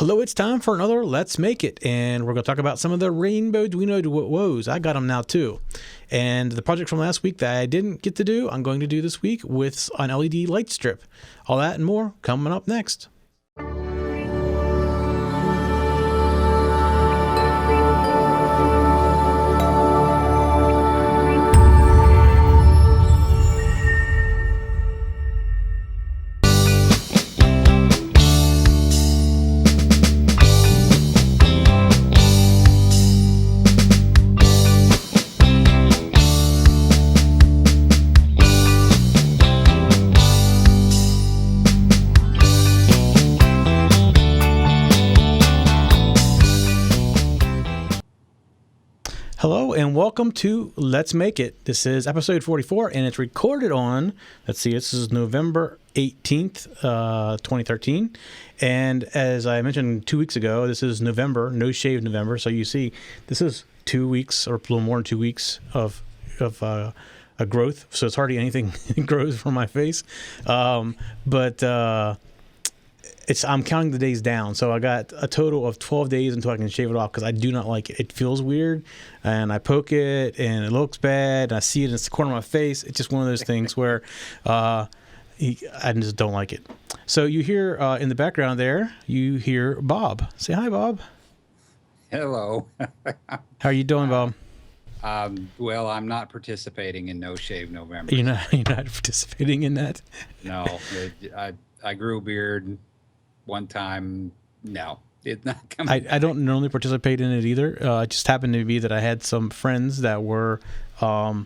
Hello, it's time for another Let's Make It, and we're going to talk about some of the rainbow Arduino woes. I got them now too. And the project from last week that I didn't get to do, I'm going to do this week with an LED light strip. All that and more coming up next. Hello and welcome to Let's Make It. This is episode 44 and it's recorded on, this is November 18th, 2013. And as I mentioned 2 weeks ago, this is November, no shave November. So you see, this is 2 weeks or a little more than 2 weeks of a growth. So it's hardly anything grows from my face. I'm counting the days down, so I got a total of 12 days until I can shave it off because I do not like it. It feels weird, and I poke it, and it looks bad, and I see it in the corner of my face. It's just one of those things where I just don't like it. So you hear in the background there, you hear Bob. Say hi, Bob. Hello. How are you doing, Bob? Well, I'm not participating in No Shave November. You're not participating in that? No, I grew a beard one time. No, it's not coming. I don't normally participate in it either. It just happened to be that I had some friends that were kind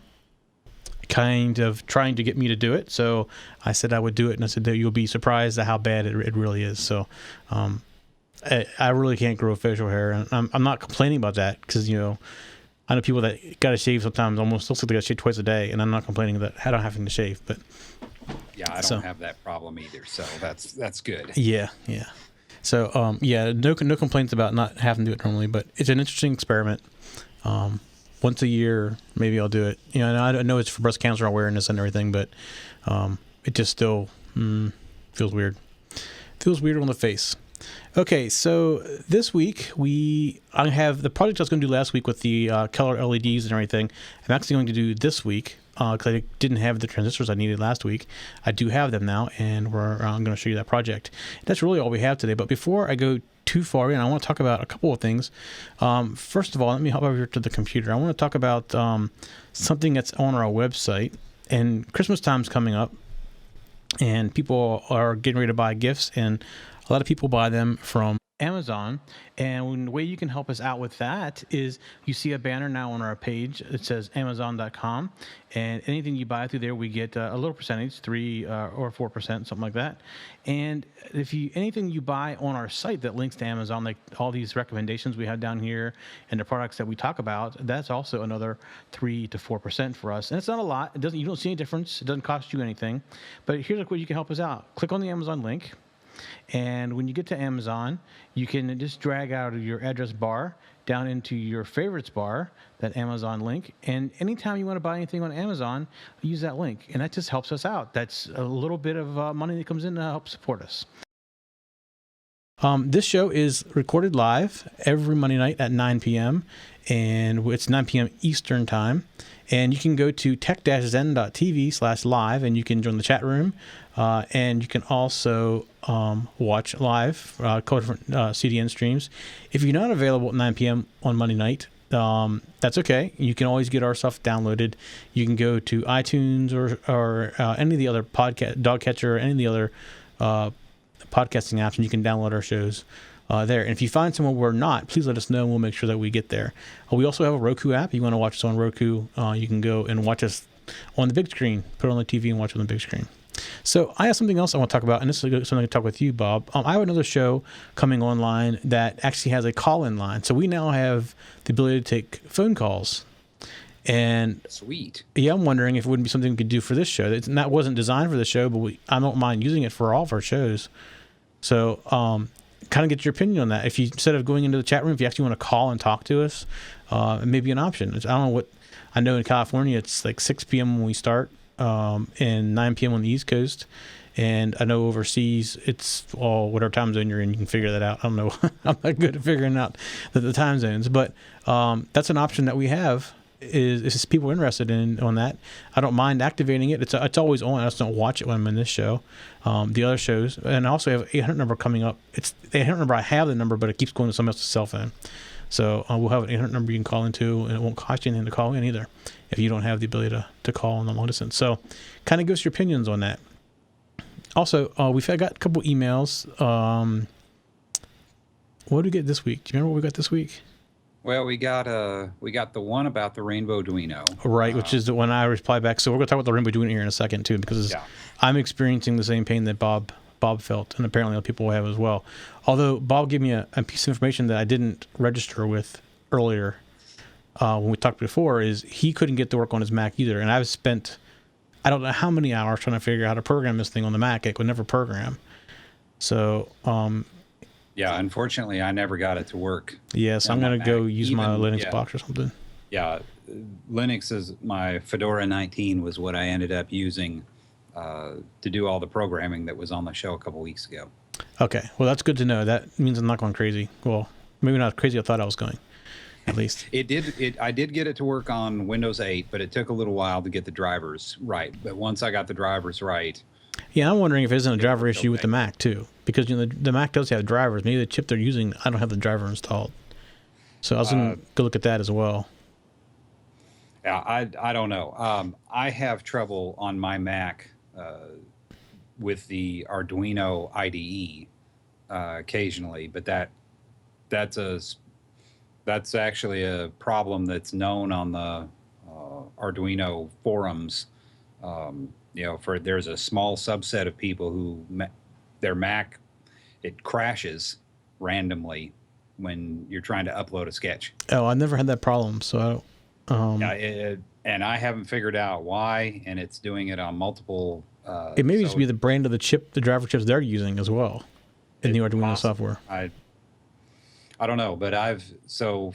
of trying to get me to do it. So I said I would do it, and I said that you'll be surprised at how bad it really is. So I really can't grow facial hair, and I'm not complaining about that because, you know, I know people that got to shave sometimes almost looks like they got to shave twice a day, and I'm not complaining that I don't having to shave, but. Yeah, I don't have that problem either, so that's good. Yeah. So, no complaints about not having to do it normally, but it's an interesting experiment. Once a year, maybe I'll do it. You know, and I know it's for breast cancer awareness and everything, but it just still feels weird. Feels weird on the face. Okay, so this week I have the project I was going to do last week with the color LEDs and everything. I'm actually going to do this week. Because I didn't have the transistors I needed last week. I do have them now, and I'm going to show you that project. That's really all we have today. But before I go too far in, I want to talk about a couple of things. First of all, let me hop over here to the computer. I want to talk about something that's on our website. And Christmas time's coming up, and people are getting ready to buy gifts, and a lot of people buy them from Amazon. And the way you can help us out with that is you see a banner now on our page. It says Amazon.com, and anything you buy through there, we get a little percentage, 3 or 4%, something like that. And if anything you buy on our site that links to Amazon, like all these recommendations we have down here and the products that we talk about, that's also another 3 to 4% for us. And it's not a lot. You don't see any difference. It doesn't cost you anything. But here's where you can help us out. Click on the Amazon link. And when you get to Amazon, you can just drag out of your address bar down into your favorites bar, that Amazon link. And anytime you want to buy anything on Amazon, use that link. And that just helps us out. That's a little bit of money that comes in to help support us. This show is recorded live every Monday night at 9 p.m. And it's 9 p.m. Eastern time. And you can go to tech-zen.tv/live, and you can join the chat room. And you can also watch live, different CDN streams. If you're not available at 9 p.m. on Monday night, that's okay. You can always get our stuff downloaded. You can go to iTunes or any of the other Dogcatcher, or any of the other podcasting apps, and you can download our shows there. And if you find someone we're not, please let us know, and we'll make sure that we get there. We also have a Roku app. If you want to watch us on Roku, you can go and watch us on the big screen. Put it on the TV and watch it on the big screen. So I have something else I want to talk about, and this is something I can talk with you, Bob. I have another show coming online that actually has a call-in line. So we now have the ability to take phone calls. And sweet. Yeah, I'm wondering if it wouldn't be something we could do for this show. That wasn't designed for the show, but I don't mind using it for all of our shows. So kind of get your opinion on that. If you, instead of going into the chat room, if you actually want to call and talk to us, it may be an option. I don't know what, I know in California it's like 6 p.m. when we start, and 9 p.m. on the East Coast. And I know overseas it's all whatever time zone you're in, you can figure that out. I don't know. I'm not good at figuring out the time zones, but that's an option that we have. Is people interested in on that? I don't mind activating it. It's always on. I just don't watch it when I'm in this show. The other shows, and I also have 800 number coming up. It's the 800 number. I have the number, but it keeps going to somebody else's cell phone. So we'll have an 800 number you can call into, and it won't cost you anything to call in either if you don't have the ability to call on the long distance. So kind of give us your opinions on that. Also, we've got a couple emails. What did we get this week? Do you remember what we got this week? Well, we got the one about the Rainbow Arduino, right? Which is the one I reply back. So we're going to talk about the Rainbow Arduino here in a second too, because I'm experiencing the same pain that Bob felt, and apparently other people have as well. Although Bob gave me a piece of information that I didn't register with earlier when we talked before, is he couldn't get to work on his Mac either, and I've spent I don't know how many hours trying to figure out how to program this thing on the Mac. It could never program. So yeah, unfortunately, I never got it to work. Yeah, so I'm going to go use my Linux box or something. Yeah, Linux is my Fedora 19 was what I ended up using to do all the programming that was on the show a couple weeks ago. Okay, well, that's good to know. That means I'm not going crazy. Well, maybe not crazy I thought I was going, at least. I did get it to work on Windows 8, but it took a little while to get the drivers right. But once I got the drivers right... Yeah, I'm wondering if it isn't a driver issue with the Mac, too. Because the Mac does have drivers. Maybe the chip they're using, I don't have the driver installed. So I was going to go look at that as well. Yeah, I don't know. I have trouble on my Mac with the Arduino IDE occasionally, but that's actually a problem that's known on the Arduino forums. There's a small subset of people who their Mac, it crashes randomly when you're trying to upload a sketch. Oh, I never had that problem, so and I haven't figured out why, and it's doing it on multiple. It may just be the brand of the chip, the driver chips they're using as well in the Arduino software. I don't know, but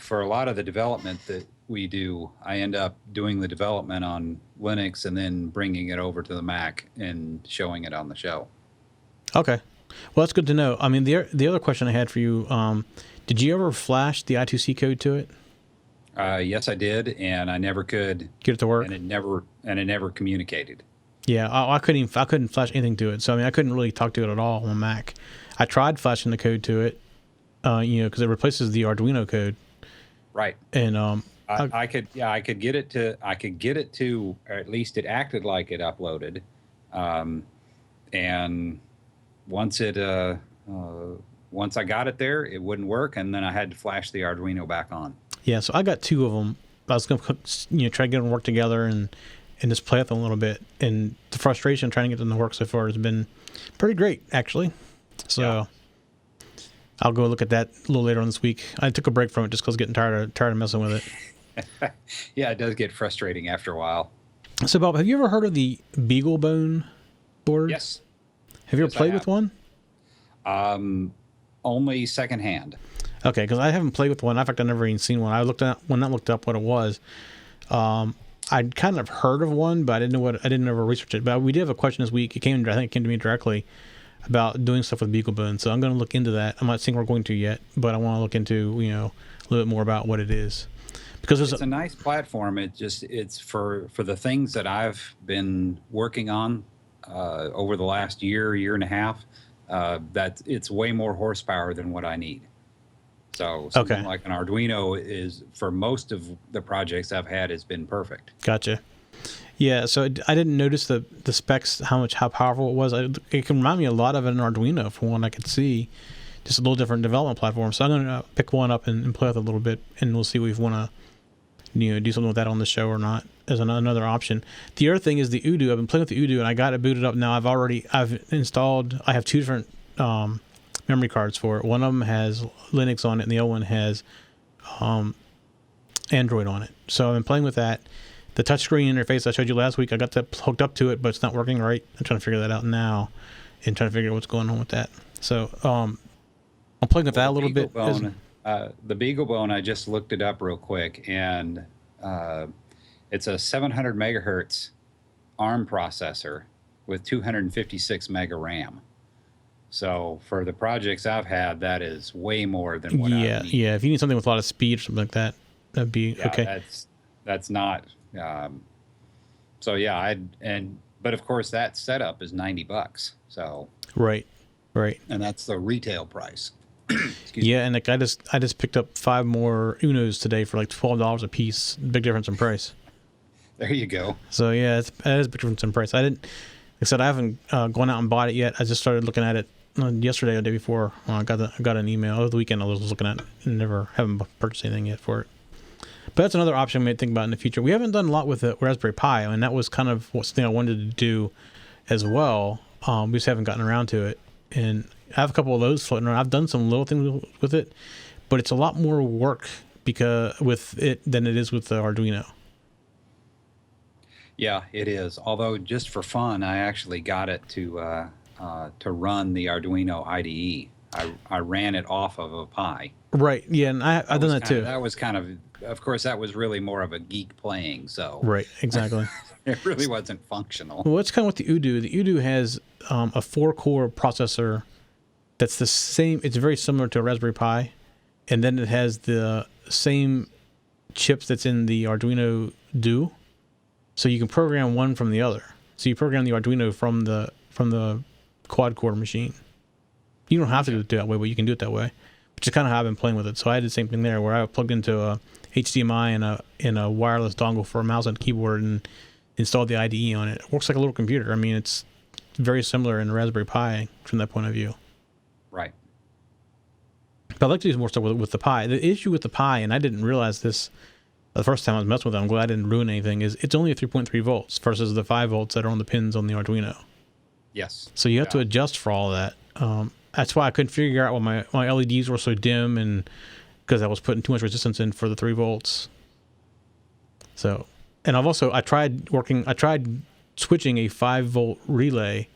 for a lot of the development that we do, I end up doing the development on Linux and then bringing it over to the Mac and showing it on the show. Okay. Well, that's good to know. I mean, the other question I had for you, did you ever flash the I2C code to it? Yes, I did, and I never could get it to work. And it never communicated. Yeah, I couldn't flash anything to it. So I mean, I couldn't really talk to it at all on the Mac. I tried flashing the code to it, because it replaces the Arduino code. Right. And I could get it to, or at least it acted like it uploaded, and once I got it there, it wouldn't work, and then I had to flash the Arduino back on. Yeah, so I got two of them. I was going to try to get them to work together and just play with them a little bit. And the frustration trying to get them to work so far has been pretty great, actually. So yeah. I'll go look at that a little later on this week. I took a break from it just because I was getting tired of messing with it. Yeah, it does get frustrating after a while. So, Bob, have you ever heard of the BeagleBone board? Yes. Have you ever played with one? Only secondhand. Okay, because I haven't played with one. In fact, I've never even seen one. I looked up what it was. I'd kind of heard of one, but I didn't ever research it. But we did have a question this week. I think it came to me directly about doing stuff with BeagleBone. So I'm going to look into that. I'm not saying we're going to yet, but I want to look into a little bit more about what it is. Because it's a nice platform. It's for the things that I've been working on over the last year and a half. That it's way more horsepower than what I need. So something like an Arduino is, for most of the projects I've had, has been perfect. Gotcha. Yeah, so I didn't notice the specs, how powerful it was. It can remind me a lot of an Arduino from what I could see. Just a little different development platform. So I'm going to pick one up and play with it a little bit, and we'll see if we want to do something with that on the show or not as another option. The other thing is the Udo. I've been playing with the Udo, and I got it booted up now. I've installed. I have two different memory cards for it. One of them has Linux on it, and the other one has Android on it. So I've been playing with that. The touchscreen interface I showed you last week, I got that hooked up to it, but it's not working right. I'm trying to figure that out now and trying to figure out what's going on with that. So I'm playing with that a little bit. The BeagleBone, I just looked it up real quick, and it's a 700 megahertz ARM processor with 256 mega RAM. So for the projects I've had, that is way more than what I need. Yeah. If you need something with a lot of speed or something like that, that'd be okay. That's not. So yeah, but of course that setup is $90. So Right. and that's the retail price. Yeah, and like I just picked up 5 more Unos today for like $12 a piece. Big difference in price. There you go. So yeah, it is a big difference in price. Like I said, I haven't gone out and bought it yet. I just started looking at it yesterday or the day before. I got an email over the weekend. I was looking at it and haven't purchased anything yet for it. But that's another option we may think about in the future. We haven't done a lot with the Raspberry Pi, and that was kind of something I wanted to do as well. We just haven't gotten around to it. And I have a couple of those floating around. I've done some little things with it, but it's a lot more work with it than it is with the Arduino. Yeah, it is. Although just for fun, I actually got it to run the Arduino IDE. I ran it off of a Pi. Right. Yeah, and I've done that too. That was kind of course, that was really more of a geek playing. So right, exactly. It really wasn't functional. Well, it's kind of what the Udo. The Udo has a 4-core processor that's the same. It's very similar to a Raspberry Pi, and then it has the same chips that's in the Arduino Duo. So you can program one from the other. So you program the Arduino from the quad-core machine. You don't have to do it that way, but you can do it that way. Which is kind of how I've been playing with it. So I did the same thing there, where I plugged into a HDMI and a wireless dongle for a mouse and keyboard and installed the IDE on it. It works like a little computer. I mean, it's very similar in the Raspberry Pi from that point of view. Right. But I'd like to do more stuff with the Pi. The issue with the Pi, and I didn't realize this the first time I was messing with it, I'm glad I didn't ruin anything, is it's only a 3.3 volts versus the 5 volts that are on the pins on the Arduino. Yes. So you have to adjust for all of that. That's why I couldn't figure out why my LEDs were so dim, and because I was putting too much resistance in for the 3 volts. So, and I tried switching a 5 volt relay.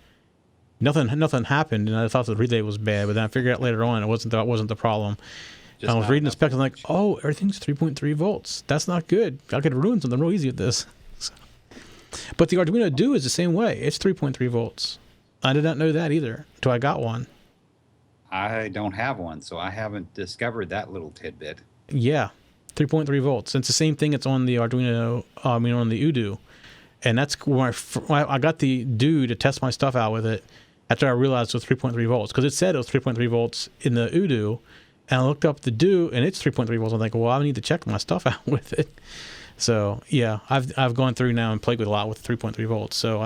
Nothing happened, and I thought the relay was bad. But then I figured out later on that wasn't the problem. I was reading the specs and like, oh, everything's 3.3 volts. That's not good. I could ruin something real easy with this. So. But the Arduino Duo is the same way. It's 3.3 volts. I did not know that either until I got one. I don't have one, so I haven't discovered that little tidbit. Yeah, 3.3 volts. It's the same thing. It's on the Arduino. On the Udo, and that's where I got the Duo to test my stuff out with it. After I realized it was 3.3 volts, because it said it was 3.3 volts in the Udo, and I looked up the Duo, and it's 3.3 volts. I'm like, well, I need to check my stuff out with it. So yeah, I've gone through now and played with a lot with 3.3 volts. So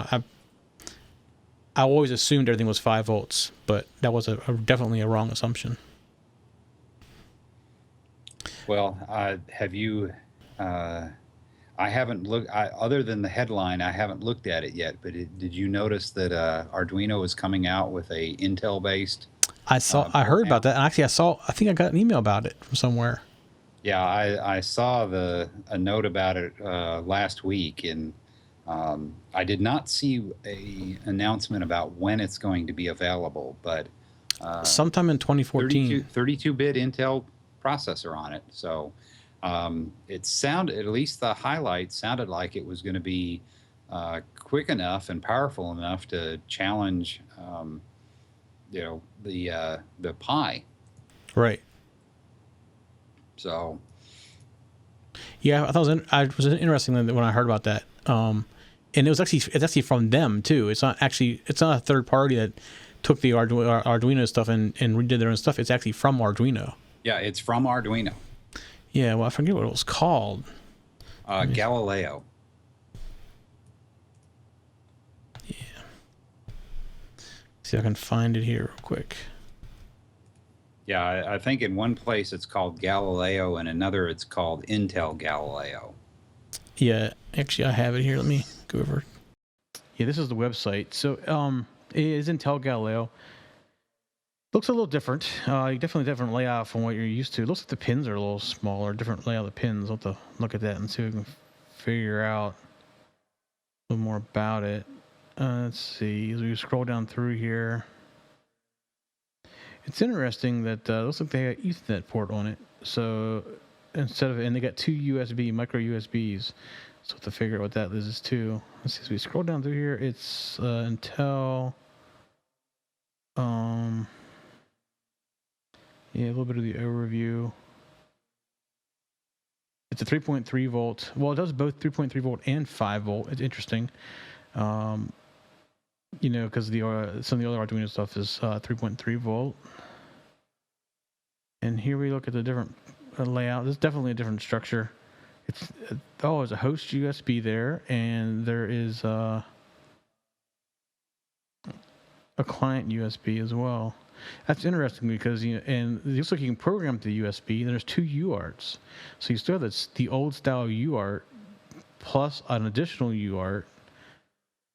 I always assumed everything was 5 volts, but that was definitely a wrong assumption. Well, have you? I haven't looked. Other than the headline, I haven't looked at it yet. But did you notice that Arduino is coming out with a Intel-based? I heard about that. And actually, I think I got an email about it from somewhere. Yeah, I saw a note about it last week, and I did not see a announcement about when it's going to be available, but sometime in 2014. 32-bit Intel processor on it. So it sounded, at least the highlights sounded like it was going to be quick enough and powerful enough to challenge, the Pi. Right. So. Yeah, I thought it was interesting when I heard about that. And it's actually from them too. It's not a third party that took the Arduino stuff and redid their own stuff. It's actually from Arduino. Yeah, it's from Arduino. Yeah, well, I forget what it was called. Galileo. Yeah. See if I can find it here real quick. Yeah, I think in one place it's called Galileo, and another it's called Intel Galileo. Yeah, actually I have it here. Let me go over. Yeah, this is the website. So it is Intel Galileo. Looks a little different. Definitely different layout from what you're used to. It looks like the pins are a little smaller, different layout of the pins. I'll have to look at that and see if we can figure out a little more about it. Let's see. As we scroll down through here, it's interesting that looks like they got Ethernet port on it. So and they got 2 micro USBs. So to figure out what that is too. Let's see. So we scroll down through here. It's Intel. Yeah, a little bit of the overview. It's a 3.3 volt. Well, it does both 3.3 volt and 5 volt. It's interesting. Because some of the other Arduino stuff is 3.3 volt. And here we look at the different layout. This is definitely a different structure. There's a host USB there, and there is a client USB as well. That's interesting because and it looks like you can program to the USB. And there's 2 UARTs, so you still have the old style UART plus an additional UART,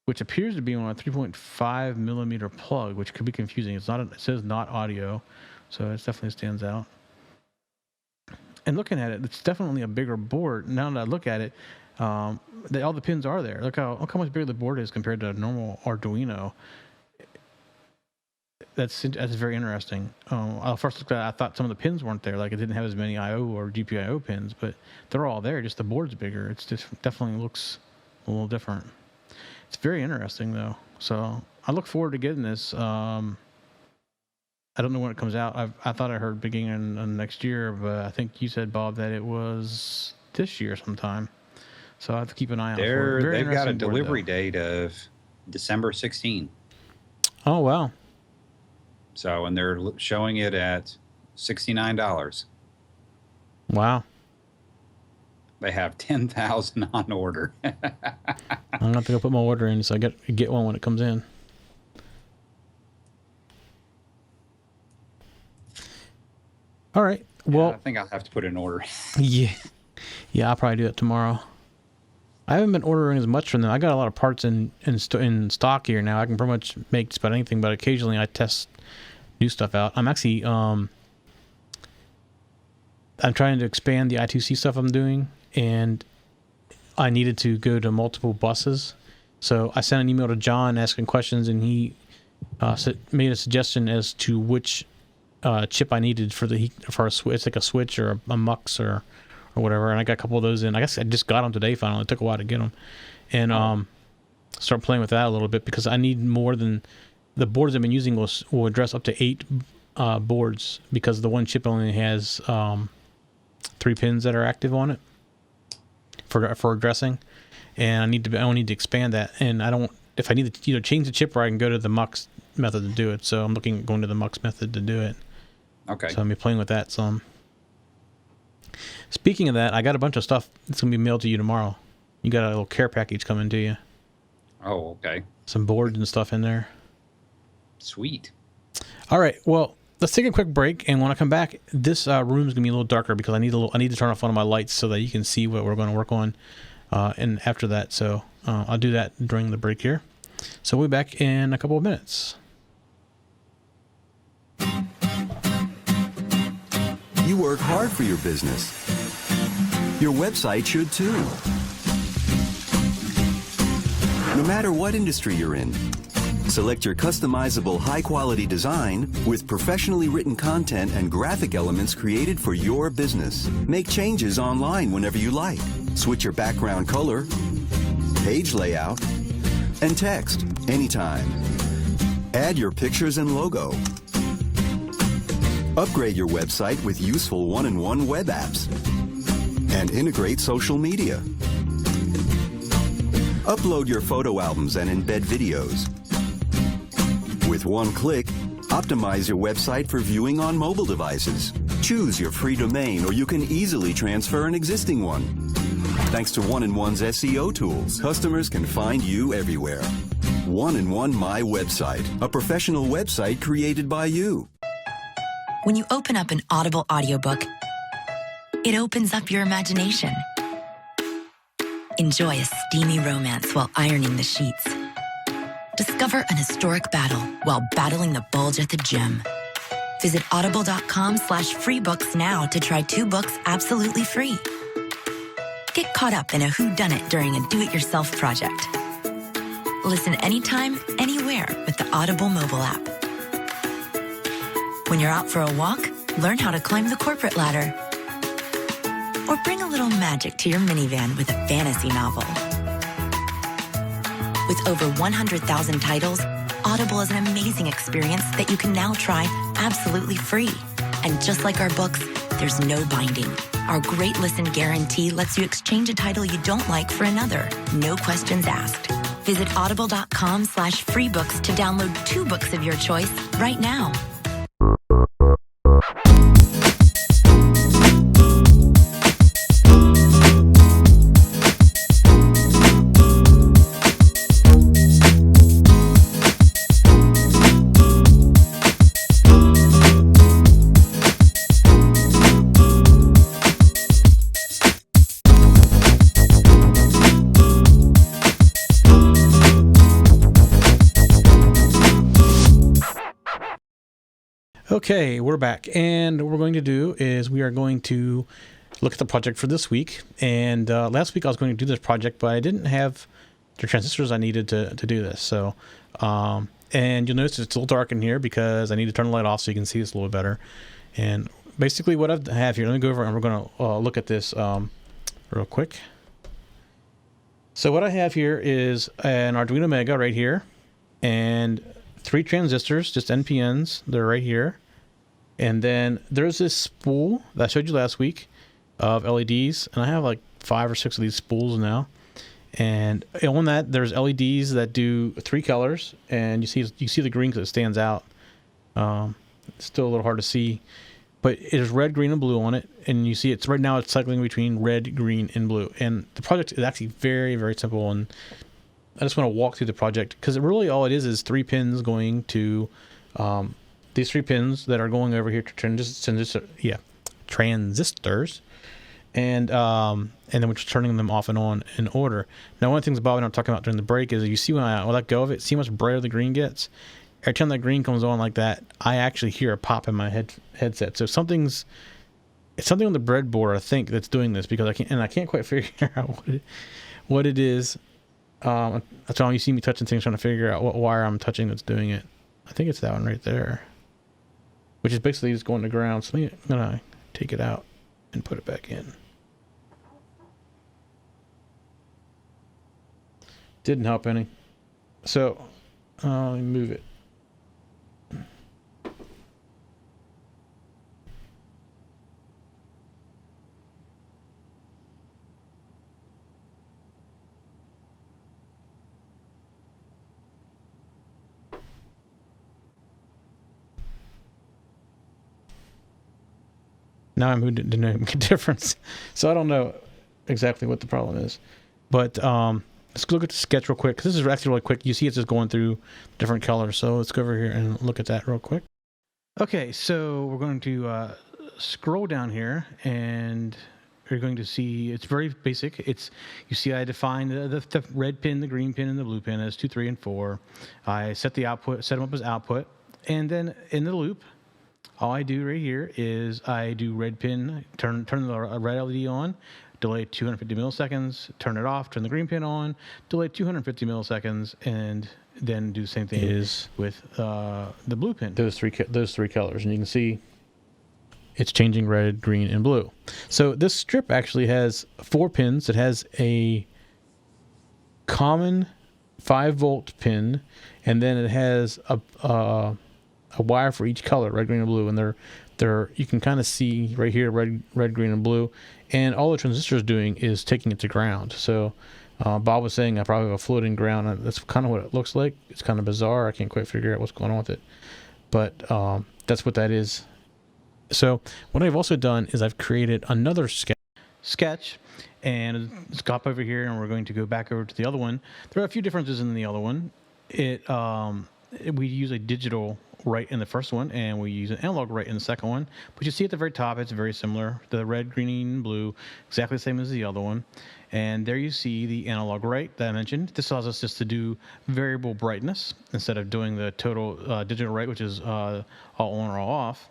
which appears to be on a 3.5 millimeter plug, which could be confusing. It's not. It says not audio, so it definitely stands out. And looking at it, it's definitely a bigger board. Now that I look at it, all the pins are there. Look how much bigger the board is compared to a normal Arduino. That's very interesting. I first looked at it, I thought some of the pins weren't there, like it didn't have as many I/O or GPIO pins, but they're all there. Just the board's bigger. It's just definitely looks a little different. It's very interesting though. So I look forward to getting this. I don't know when it comes out. I thought I heard beginning of next year, but I think you said, Bob, that it was this year sometime. So I have to keep an eye out for it. They've got a delivery date of December 16. Oh, wow. So, and they're showing it at $69. Wow. They have 10,000 on order. I'm going to have to go put my order in so I get one when it comes in. All right. Well, I think I'll have to put an order. Yeah, I'll probably do it tomorrow. I haven't been ordering as much from them. I got a lot of parts in stock here now. I can pretty much make just about anything, but occasionally I test new stuff out. I'm actually I'm trying to expand the I2C stuff I'm doing, and I needed to go to multiple buses. So I sent an email to John asking questions, and he made a suggestion as to which chip I needed for a switch. It's like a switch or a mux or whatever, and I got a couple of those in. I guess I just got them today finally. It took a while to get them, and start playing with that a little bit because I need more than the boards I've been using will address up to 8 boards because the one chip only has 3 pins that are active on it for addressing, and I need to expand that. And I don't, if I need to either change the chip or I can go to the mux method to do it. So I'm looking at going to the mux method to do it. Okay. So I'm be playing with that some. Speaking of that, I got a bunch of stuff that's going to be mailed to you tomorrow. You got a little care package coming to you. Oh, okay. Some boards and stuff in there. Sweet. All right. Well, let's take a quick break, and when I come back, this room is going to be a little darker because I need to turn off one of my lights so that you can see what we're going to work on. And after that, so I'll do that during the break here. So we'll be back in a couple of minutes. You work hard for your business. Your website should too. No matter what industry you're in, select your customizable high-quality design with professionally written content and graphic elements created for your business. Make changes online whenever you like. Switch your background color, page layout, and text anytime. Add your pictures and logo. Upgrade your website with useful one-in-one web apps. And integrate social media. Upload your photo albums and embed videos. With one click, optimize your website for viewing on mobile devices. Choose your free domain, or you can easily transfer an existing one. Thanks to One-in-One's SEO tools, customers can find you everywhere. One-in-One My Website, a professional website created by you. When you open up an Audible audiobook, it opens up your imagination. Enjoy a steamy romance while ironing the sheets. Discover an historic battle while battling the bulge at the gym. Visit audible.com/freebooks now to try 2 books absolutely free. Get caught up in a whodunit during a do-it-yourself project. Listen anytime, anywhere with the Audible mobile app. When you're out for a walk, learn how to climb the corporate ladder. Or bring a little magic to your minivan with a fantasy novel. With over 100,000 titles, Audible is an amazing experience that you can now try absolutely free. And just like our books, there's no binding. Our great listen guarantee lets you exchange a title you don't like for another. No questions asked. Visit audible.com/freebooks to download 2 books of your choice right now. Okay, we're back, and what we're going to do is we are going to look at the project for this week. And last week I was going to do this project, but I didn't have the transistors I needed to do this. So, and you'll notice it's a little dark in here because I need to turn the light off so you can see this a little better. And basically what I have here, let me go over and we're going to look at this real quick. So what I have here is an Arduino Mega right here, and 3 transistors, just NPNs. They're right here. And then there's this spool that I showed you last week of LEDs, and I have like 5 or 6 of these spools now. And on that, there's LEDs that do 3 colors, and you see the green because it stands out. It's still a little hard to see, but it is red, green, and blue on it. And you see it's right now it's cycling between red, green, and blue. And the project is actually very, very simple. And I just want to walk through the project because really all it is 3 pins going to these 3 pins that are going over here to transistors, and then we're just turning them off and on in order. Now, one of the things Bob and I were talking about during the break is you see when I let go of it, see how much brighter the green gets. Every time that green comes on like that, I actually hear a pop in my headset. So it's something on the breadboard, I think, that's doing this because I can't quite figure out what it is. That's why you see me touching things, trying to figure out what wire I'm touching that's doing it. I think it's that one right there, which is basically just going to ground. So I'm gonna take it out and put it back in. Didn't help any. So let me move it. Now I moved it, didn't make a difference. So I don't know exactly what the problem is. But let's look at the sketch real quick. This is actually really quick. You see it's just going through different colors. So let's go over here and look at that real quick. Okay, so we're going to scroll down here, and you're going to see it's very basic. You see I defined the red pin, the green pin, and the blue pin as 2, 3, and 4. I set them up as output. And then in the loop, all I do right here is I do red pin, turn the red LED on, delay 250 milliseconds, turn it off, turn the green pin on, delay 250 milliseconds, and then do the same thing with the blue pin. Those three colors, and you can see it's changing red, green, and blue. So this strip actually has 4 pins. It has a common 5-volt pin, and then it has a wire for each color, red, green, and blue, and they're you can kind of see right here, red, green, and blue, and all the transistor is doing is taking it to ground. So Bob was saying I probably have a floating ground. That's kind of what it looks like. It's kind of bizarre. I can't quite figure out what's going on with it, but that's what that is. So what I've also done is I've created another sketch, and let's hop over here, and we're going to go back over to the other one. There are a few differences in the other one. We use a digital write in the first one, and we use an analog write in the second one. But you see at the very top, it's very similar. The red, green, and blue, exactly the same as the other one. And there you see the analog write that I mentioned. This allows us just to do variable brightness instead of doing the total digital write, which is all on or all off.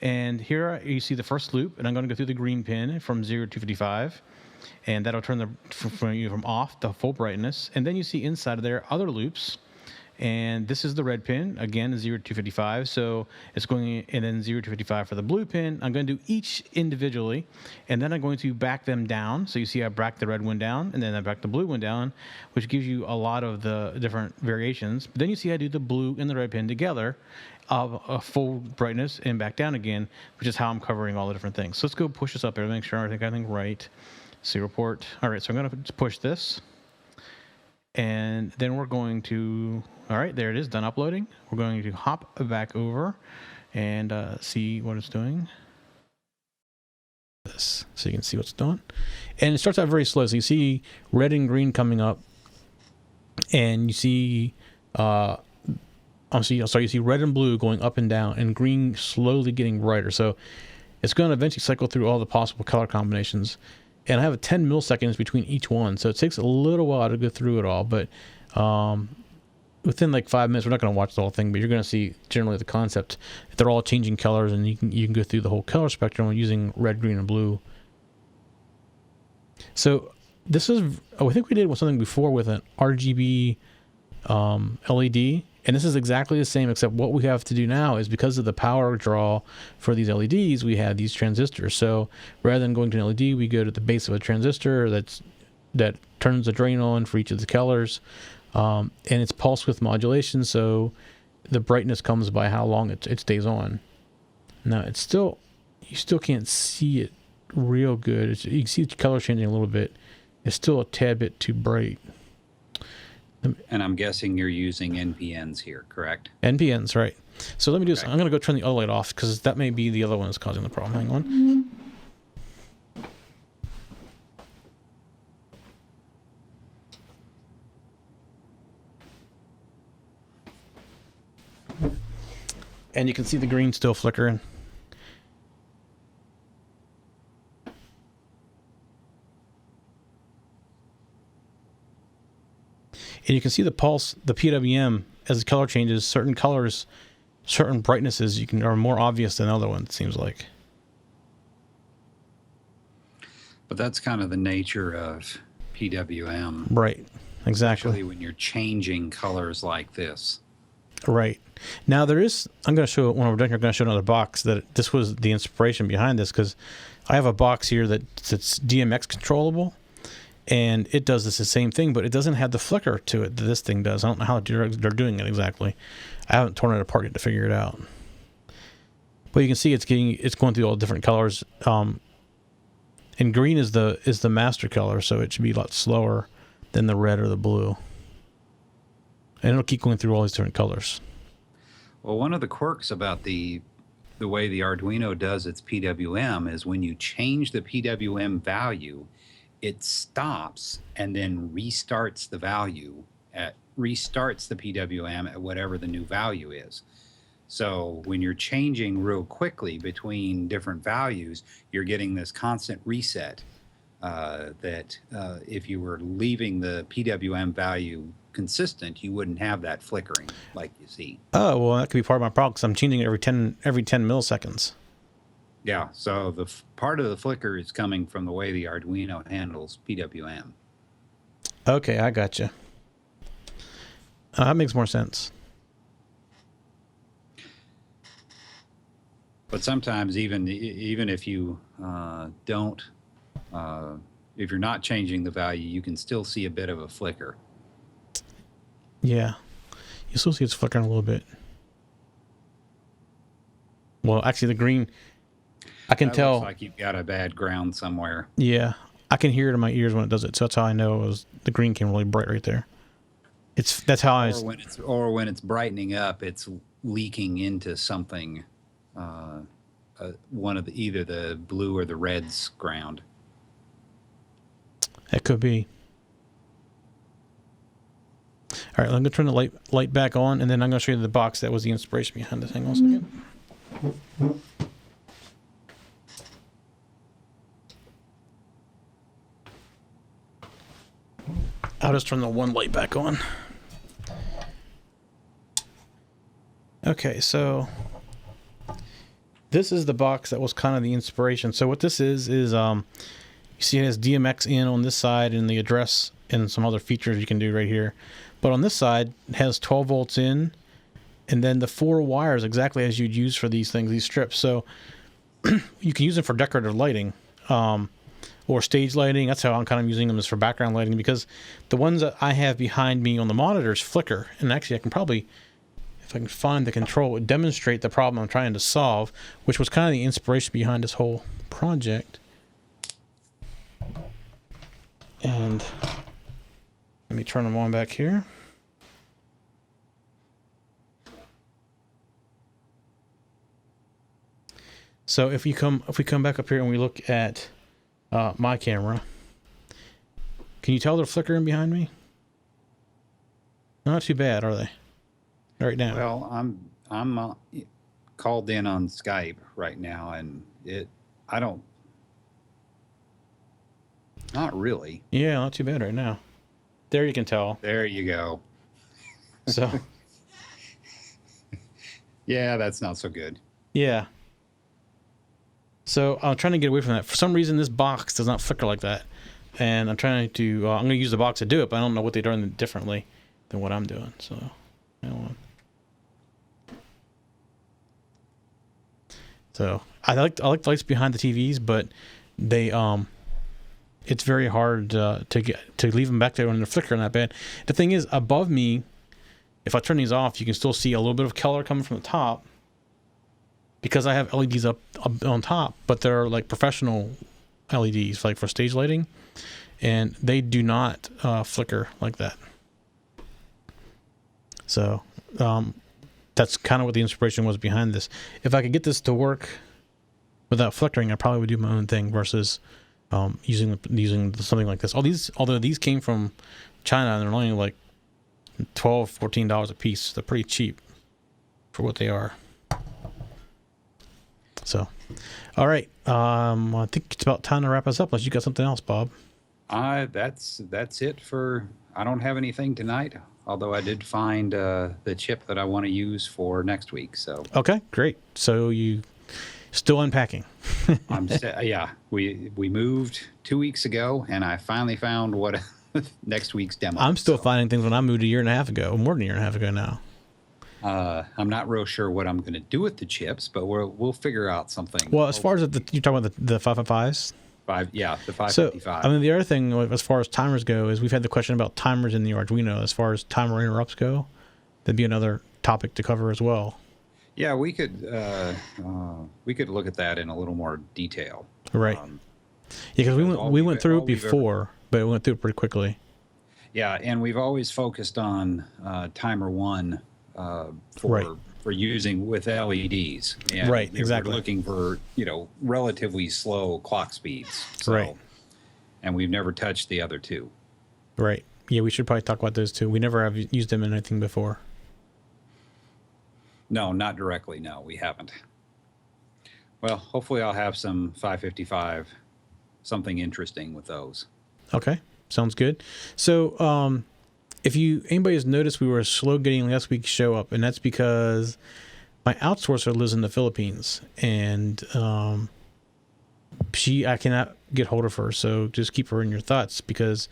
And here you see the first loop, and I'm going to go through the green pin from 0 to 55. And that'll turn from off to full brightness. And then you see inside of there other loops. And this is the red pin, again, 0 to 255. So it's going, and then 0 to 55 for the blue pin. I'm going to do each individually, and then I'm going to back them down. So you see I back the red one down, and then I back the blue one down, which gives you a lot of the different variations. But then you see I do the blue and the red pin together, of a full brightness, and back down again, which is how I'm covering all the different things. So let's go push this up there, make sure I think everything right. Serial port. All right, so I'm going to push this. And then we're going to, all right, there it is, done uploading. We're going to hop back over and see what it's doing. This, so you can see what's doing. And it starts out very slow. So you see red and green coming up, and you see, you see red and blue going up and down, and green slowly getting brighter. So it's going to eventually cycle through all the possible color combinations. And I have a 10 milliseconds between each one, so it takes a little while to go through it all. But within like 5 minutes, we're not going to watch the whole thing, but you're going to see generally the concept. They're all changing colors, and you can go through the whole color spectrum using red, green, and blue. So this is, I think we did something before with an RGB LED. And this is exactly the same, except what we have to do now is, because of the power draw for these LEDs, we have these transistors. So rather than going to an LED, we go to the base of a transistor that turns the drain on for each of the colors. And it's pulse width modulation, so the brightness comes by how long it stays on. Now, it's still, you still can't see it real good. You can see the color changing a little bit. It's still a tad bit too bright. And I'm guessing you're using NPNs here, correct? NPNs, right. So let me do this. I'm going to go turn the other light off, because that may be the other one that's causing the problem. Hang on. And you can see the green still flickering. And you can see the pulse, the PWM, as the color changes. Certain colors, certain brightnesses are more obvious than other ones, it seems like. But that's kind of the nature of PWM. Right, exactly. Especially when you're changing colors like this. Right. Now there is, I'm going to show, when we're done here, I'm going to show another box that this was the inspiration behind this, because I have a box here that's DMX controllable. And it does the same thing, but it doesn't have the flicker to it that this thing does. I don't know how they're doing it exactly. I haven't torn it apart yet to figure it out. But you can see it's going through all different colors. And green is the master color, so it should be a lot slower than the red or the blue. And it'll keep going through all these different colors. Well, one of the quirks about the way the Arduino does its PWM is when you change the PWM value, it stops and then restarts the PWM at whatever the new value is. So when you're changing real quickly between different values, you're getting this constant reset that if you were leaving the PWM value consistent, you wouldn't have that flickering like you see. Oh, well, that could be part of my problem, because I'm changing it every 10 milliseconds. Yeah, so the part of the flicker is coming from the way the Arduino handles PWM. Okay, I gotcha. That makes more sense. But sometimes even if you don't, if you're not changing the value, you can still see a bit of a flicker. Yeah, you still see it's flickering a little bit. Well, actually, the green, I can tell. Looks like you've got a bad ground somewhere. Yeah, I can hear it in my ears when it does it. So that's how I know the green came really bright right there. That's how or when it's brightening up, it's leaking into something. One of either the blue or the red's ground. That could be. All right, I'm going to turn the light back on, and then I'm going to show you the box that was the inspiration behind this. Hang on a second. I'll just turn the one light back on. Okay, so this is the box that was kind of the inspiration. So what this is you see it has DMX in on this side and the address and some other features you can do right here. But on this side, it has 12 volts in, and then the 4 wires exactly as you'd use for these things, these strips. So you can use them for decorative lighting or stage lighting. That's how I'm kind of using them, is for background lighting, because the ones that I have behind me on the monitors flicker. And actually, I can probably, if I can find the control, demonstrate the problem I'm trying to solve, which was kind of the inspiration behind this whole project. And let me turn them on back here. So if we come back up here and we look at my camera, can you tell they're flickering behind me? Not too bad, are they? Right now. Well, I'm called in on Skype right now, and not really. Yeah, not too bad right now. There you can tell. There you go. So yeah, that's not so good. yeah. So I'm trying to get away from that. For some reason, this box does not flicker like that, and I'm trying to. I'm going to use the box to do it, but I don't know what they're doing differently than what I'm doing. So, hold on. So I like the lights behind the TVs, but they it's very hard to leave them back there when they're flickering that bad. The thing is, above me, if I turn these off, you can still see a little bit of color coming from the top, because I have LEDs up on top, but they're like professional LEDs, like for stage lighting, and they do not flicker like that. So that's kind of what the inspiration was behind this. If I could get this to work without flickering, I probably would do my own thing versus using something like this. Although these came from China, and they're only like $12, $14 a piece. They're pretty cheap for what they are. So, all right. I think it's about time to wrap us up. Unless you got something else, Bob. That's it for. I don't have anything tonight. Although I did find the chip that I want to use for next week. So okay, great. So you still unpacking? Yeah. We moved 2 weeks ago, and I finally found what next week's demo. I'm still finding things when I moved a year and a half ago, more than a year and a half ago now. I'm not real sure what I'm going to do with the chips, but we'll figure out something. Well, as far as you're talking about the 555s? The 555. So, I mean, the other thing, as far as timers go, is we've had the question about timers in the Arduino. As far as timer interrupts go, that'd be another topic to cover as well. Yeah, we could look at that in a little more detail. Right. Yeah, because we went through it before, but we went through it pretty quickly. Yeah, and we've always focused on timer 1 for using with LEDs. And right, exactly. We're looking for, relatively slow clock speeds. So, right. And we've never touched the other 2. Right. Yeah, we should probably talk about those too. We never have used them in anything before. No, not directly. No, we haven't. Well, hopefully I'll have some 555, something interesting with those. Okay, sounds good. So, if anybody has noticed, we were slow getting last week's show up, and that's because my outsourcer lives in the Philippines, and I cannot get hold of her. So just keep her in your thoughts, because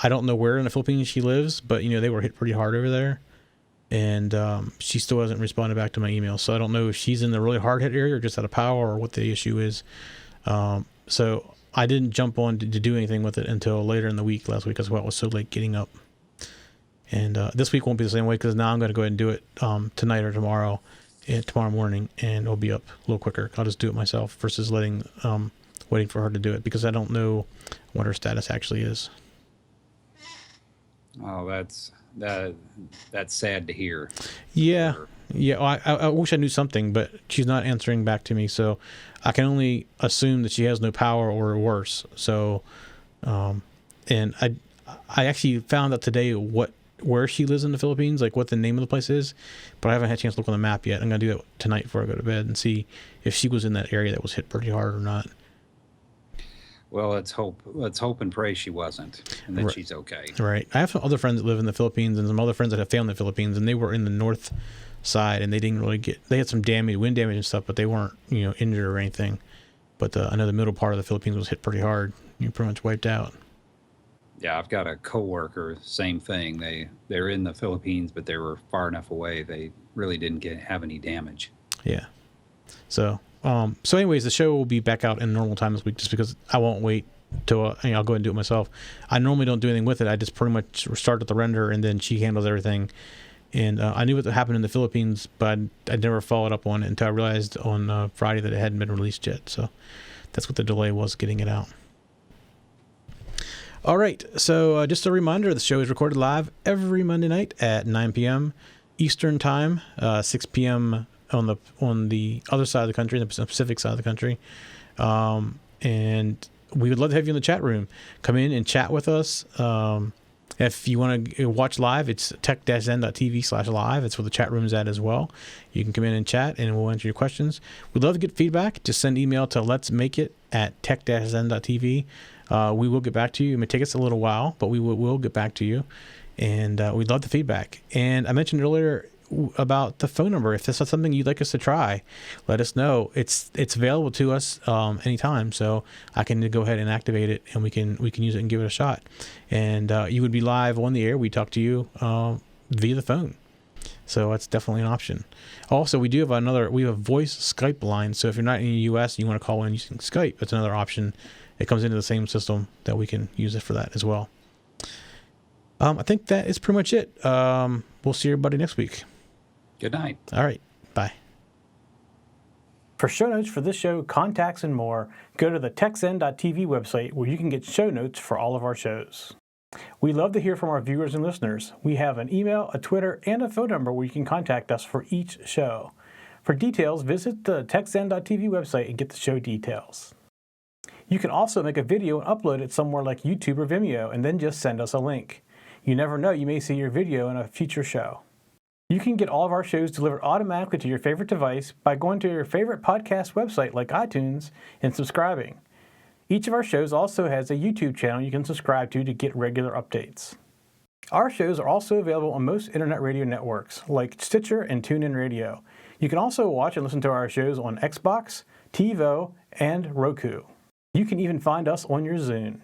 I don't know where in the Philippines she lives, but they were hit pretty hard over there, and she still hasn't responded back to my email. So I don't know if she's in the really hard hit area or just out of power, or what the issue is. So I didn't jump on to do anything with it until later in the week last week, as well. It was so late getting up. And this week won't be the same way, because now I'm going to go ahead and do it tonight or tomorrow morning, and it'll be up a little quicker. I'll just do it myself versus waiting for her to do it, because I don't know what her status actually is. Oh, that's sad to hear. Yeah. I wish I knew something, but she's not answering back to me, so I can only assume that she has no power or worse. So, and I actually found out today where she lives in the Philippines, like what the name of the place is, but I haven't had a chance to look on the map yet. I'm going to do that tonight before I go to bed and see if she was in that area that was hit pretty hard or not. Well, let's hope and pray she wasn't, and that she's okay. Right. I have some other friends that live in the Philippines, and some other friends that have family in the Philippines, and they were in the north side, and they didn't really they had some wind damage and stuff, but they weren't, injured or anything. But I know the middle part of the Philippines was hit pretty hard. You're pretty much wiped out. Yeah, I've got a coworker, same thing. They're in the Philippines, but they were far enough away. They really didn't have any damage. Yeah. So, anyways, the show will be back out in normal time this week, just because I won't wait till I'll go ahead and do it myself. I normally don't do anything with it. I just pretty much start at the render, and then she handles everything. And I knew what happened in the Philippines, but I never followed up on it until I realized on Friday that it hadn't been released yet. So that's what the delay was, getting it out. All right. So just a reminder, the show is recorded live every Monday night at 9 p.m. Eastern Time, 6 p.m. on the other side of the country, the Pacific side of the country. And we would love to have you in the chat room. Come in and chat with us. If you want to watch live, it's tech-zen.tv/live. It's where the chat room is at as well. You can come in and chat, and we'll answer your questions. We'd love to get feedback. Just send email to letsmakeit@tech-zen.tv. We will get back to you. It may take us a little while, but we will get back to you. And we'd love the feedback. And I mentioned earlier about the phone number. If this is something you'd like us to try, let us know. It's available to us anytime, so I can go ahead and activate it, and we can use it and give it a shot. And you would be live on the air. We talk to you via the phone, so that's definitely an option. Also, we have a voice Skype line. So if you're not in the U.S. and you want to call in using Skype, that's another option. It comes into the same system that we can use it for that as well. I think that is pretty much it. We'll see everybody next week. Good night. All right. Bye. For show notes for this show, contacts, and more, go to the techzen.tv website, where you can get show notes for all of our shows. We love to hear from our viewers and listeners. We have an email, a Twitter, and a phone number where you can contact us for each show. For details, visit the techzen.tv website and get the show details. You can also make a video and upload it somewhere like YouTube or Vimeo, and then just send us a link. You never know, you may see your video in a future show. You can get all of our shows delivered automatically to your favorite device by going to your favorite podcast website like iTunes and subscribing. Each of our shows also has a YouTube channel you can subscribe to get regular updates. Our shows are also available on most internet radio networks like Stitcher and TuneIn Radio. You can also watch and listen to our shows on Xbox, TiVo, and Roku. You can even find us on your Zune.